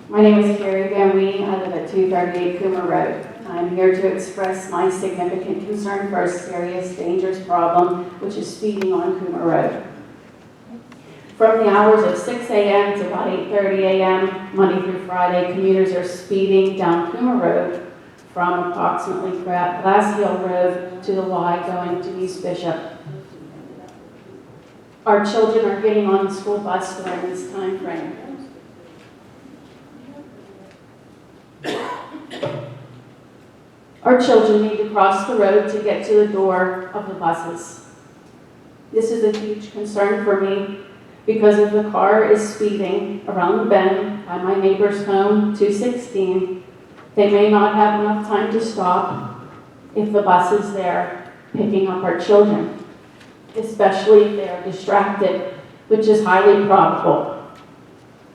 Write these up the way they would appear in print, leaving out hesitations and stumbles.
My name is Carrie Van Wee. I live at 238 Cumer Road. I'm here to express my significant concern for a serious, dangerous problem, which is speeding on Cumer Road. From the hours of 6 a.m. to about 8:30 a.m., Monday through Friday, commuters are speeding down Cumer Road from approximately Glass Hill Road to the Y going to East Bishop. Our children are getting on the school bus during this time frame. Our children need to cross the road to get to the door of the buses. This is a huge concern for me because if the car is speeding around the bend by my neighbor's home, 216, they may not have enough time to stop if the bus is there picking up our children, especially if they are distracted, which is highly probable.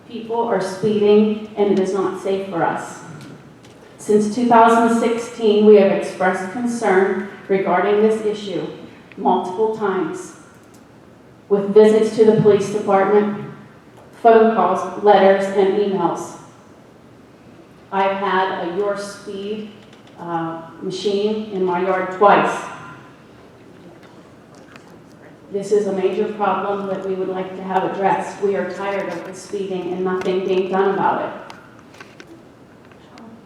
People are speeding and it is not safe for us. Since 2016, we have expressed concern regarding this issue multiple times, with visits to the police department, phone calls, letters, and emails. I've had a Your Speed machine in my yard twice. This is a major problem that we would like to have addressed. We are tired of the speeding and nothing being done about it.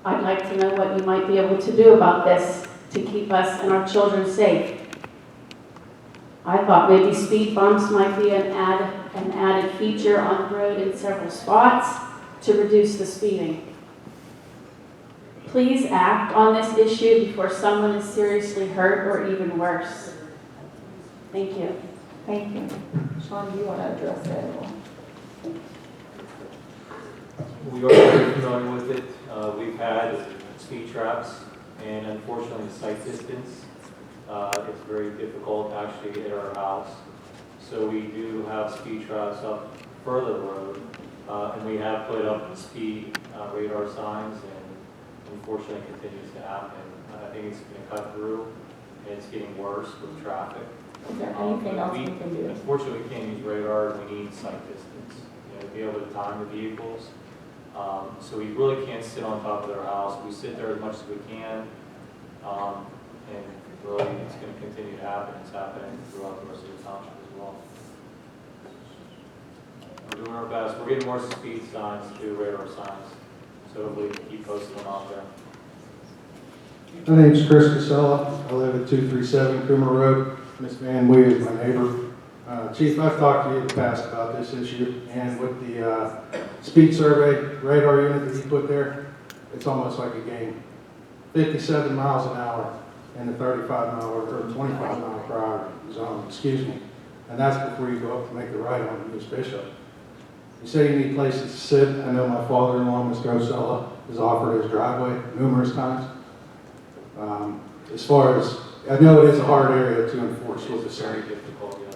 I'd like to know what you might be able to do about this to keep us and our children safe. I thought maybe speed bumps might be an added feature on the road in several spots to reduce the speeding. Please act on this issue before someone is seriously hurt or even worse. Thank you. Thank you. Sean, do you want to address that at all? We are very familiar with it. We've had speed traps, and unfortunately the sight distance, it's very difficult to actually hit our house. So we do have speed traps up further the road, and we have put up speed radar signs, and unfortunately it continues to happen. I think it's going to cut through, and it's getting worse with traffic. Is there anything else we can do? Unfortunately, we can't use radar, and we need sight distance, to be able to time the vehicles. So we really can't sit on top of their house. We sit there as much as we can, and really it's going to continue to happen. It's happening throughout the rest of the township as well. We're doing our best. We're getting more speed signs too, radar signs. So hopefully we can keep posting them out there. My name is Chris Cecil. I live at 237 Cumer Road. Ms. Van Wee is my neighbor. Chief, I've talked to you in the past about this issue, and with the speed survey radar unit that you put there, it's almost like a game. 57 miles an hour in the 35 mile or 25 mile per hour zone, excuse me. And that's before you go up to make the right on East Bishop. You say you need places to sit. I know my father-in-law, Mr. Osella, has offered his driveway numerous times. As far as, I know it is a hard area to enforce with the Very difficult, yes.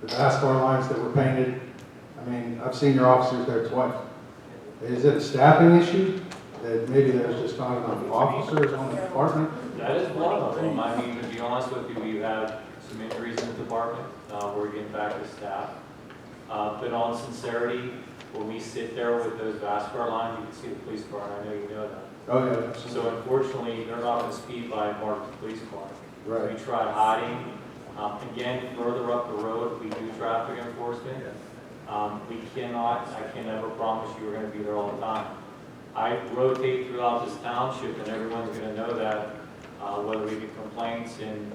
the VASCAR lines that were painted. I mean, I've seen your officers there twice. Is it a staffing issue? That maybe there's just not enough officers on the department? That is one of them. I mean, to be honest with you, we've had some injuries in the department. We're getting back to staff. But on sincerity, when we sit there with those VASCAR lines, you can see the police car, and I know you know that. Oh, yeah. So unfortunately, they're not going to speed by a marked police car. Right. We tried hiding. Again, further up the road, we do traffic enforcement. I can never promise you we're going to be there all the time. I rotate throughout this township, and everyone's going to know that, whether we get complaints and,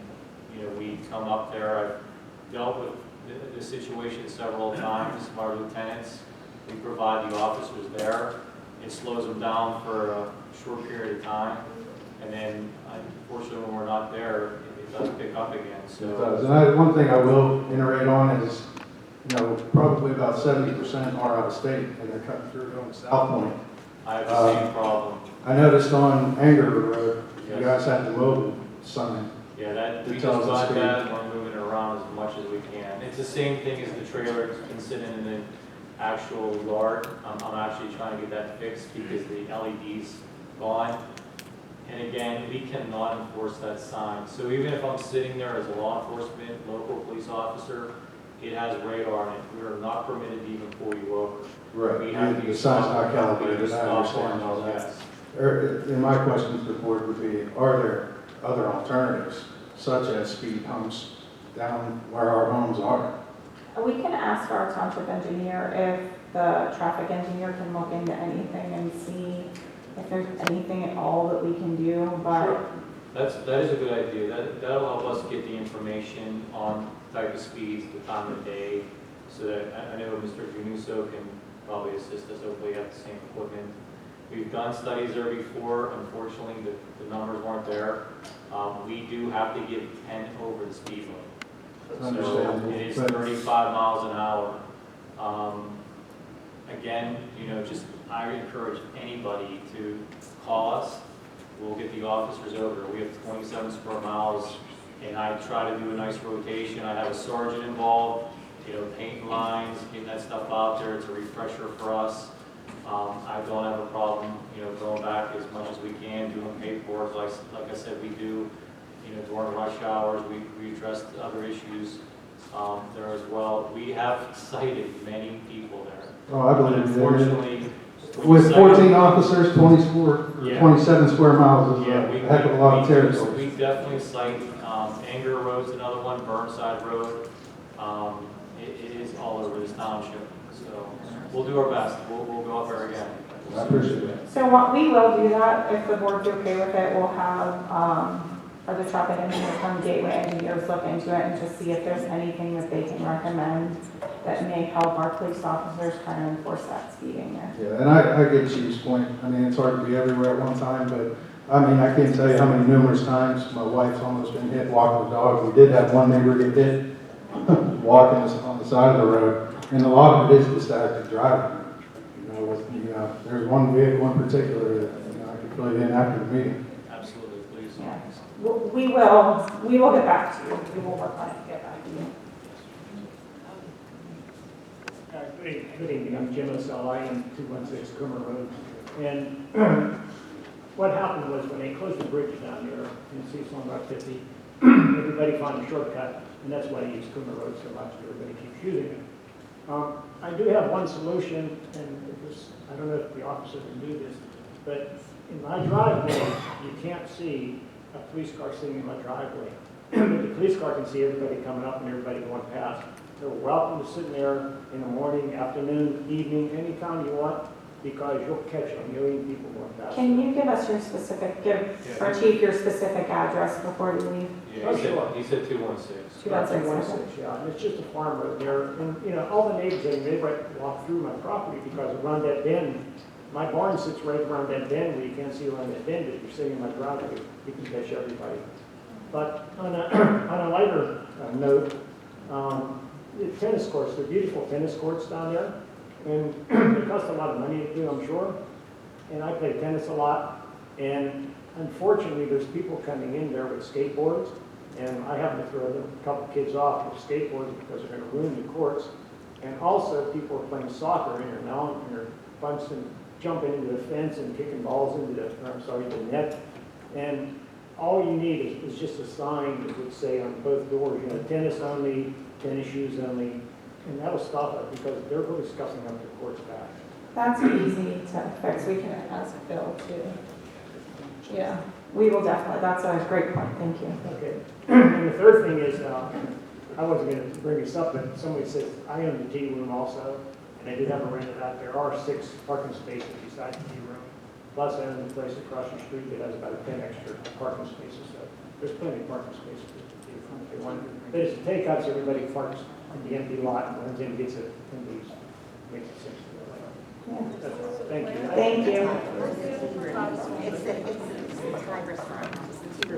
we come up there. I've dealt with this situation several times. Our lieutenants, we provide the officers there. It slows them down for a short period of time, and then unfortunately when we're not there, it does pick up again. So It does. And one thing I will iterate on is, probably about 70% are out of state, and they're cutting through going to South Point. I have the same problem. I noticed on Anger Road, Yes. you guys had the mobile Sunday. Yeah, we It just tells us got to- that, and we're moving it around as much as we can. It's the same thing as the trailer been sitting in the actual yard. I'm actually trying to get that fixed because the LED's gone. And again, we cannot enforce that sign. So even if I'm sitting there as a law enforcement, local police officer, it has radar on it. We are not permitted to even pull you over. Right, We have the these sign's stop- not calibrated, these I stop understand arms, all that. yes. And my question to the board would be, are there other alternatives, such as speed humps down where our homes are? We can ask our township engineer if the traffic engineer can look into anything and see if there's anything at all that we can do, but Sure. That is a good idea. That'll help us get the information on type of speeds, the time of day, so that, I know Mr. Januso can probably assist us, hopefully have the same equipment. We've done studies there before. Unfortunately, the numbers weren't there. We do have to give 10 over the speed limit. So Understandable, it is but- 35 miles an hour. Again, just I encourage anybody to call us. We'll get the officers over. We have 27 square miles, and I try to do a nice rotation. I have a sergeant involved, painting lines, getting that stuff out there. It's a refresher for us. I don't have a problem, going back as much as we can, doing paperwork, like I said, we do, during rush hours. We address other issues there as well. We have cited many people there. Oh, I believe you. Unfortunately, when you With cite- 14 officers, 27 square miles is Yeah, a heck of a lot of territory. we definitely cite, Anger Road's another one, Burnside Road. It is all over this township, so we'll do our best. We'll go up there again. I appreciate it. so what we will do that, if the board's okay with it, we'll have, or the traffic engineer from Gateway Engineers look into it and just see if there's anything that they can recommend that may help our police officers kind of enforce that speeding there. Yeah, and I get Chief's point. I mean, it's hard to be everywhere at one time, but I can't tell you how many numerous times my wife's almost been hit walking the dog. We did have one neighbor get hit walking on the side of the road, and a lot of it is distracted driving. There's one vehicle in particular that I could fill you in after the meeting. Absolutely, please. Yeah. We will get back to you. We will work on it to get back to you. Good evening, I'm Jim Cecil, I am 216 Cumer Road. And what happened was when they closed the bridge down there in Cecil on Route 50, everybody found a shortcut, and that's why I use Cumer Road so much, everybody keeps using it. I do have one solution, and I don't know if the officer can do this, but in my driveway, you can't see a police car sitting in my driveway. But the police car can see everybody coming up and everybody going past. They're welcome to sit there in the morning, afternoon, evening, anytime you want, because you'll catch a million people going past. Can you give us our chief your specific address before you leave? Yeah, Oh, he said, sure. he said 216. 216. Yeah, and it's just a farm road there, and, all the neighbors, they walk through my property because around that bend, my barn sits right around that bend where you can't see around that bend. If you're sitting in my driveway, you can catch everybody. But on a lighter note, the tennis courts, they're beautiful tennis courts down there, and they cost a lot of money to do, I'm sure. And I play tennis a lot, and unfortunately, there's people coming in there with skateboards, and I happen to throw a couple kids off with skateboards because they're going to ruin the courts. And also, people are playing soccer in there now, and they're bunching, jumping into the fence and kicking balls into the net. And all you need is just a sign that would say on both doors, tennis only, tennis shoes only, and that'll stop it because they're really scuffing up the court's back. That's easy to fix. We can ask Bill too. Yeah, we will definitely. That's a great point. Thank you. Okay. And the third thing is, I wasn't going to bring this up, but somebody said I own the tea room also, and I did have a rented out. There are 6 parking spaces beside the tea room. Plus, I own the place across the street that has about 10 extra parking spaces. So there's plenty of parking spaces if they want. But it's to take out so everybody parks on the empty lot and runs in and gets it and leaves. Makes it sense. Yeah. That's all. Thank you. Thank you. It's a high restaurant.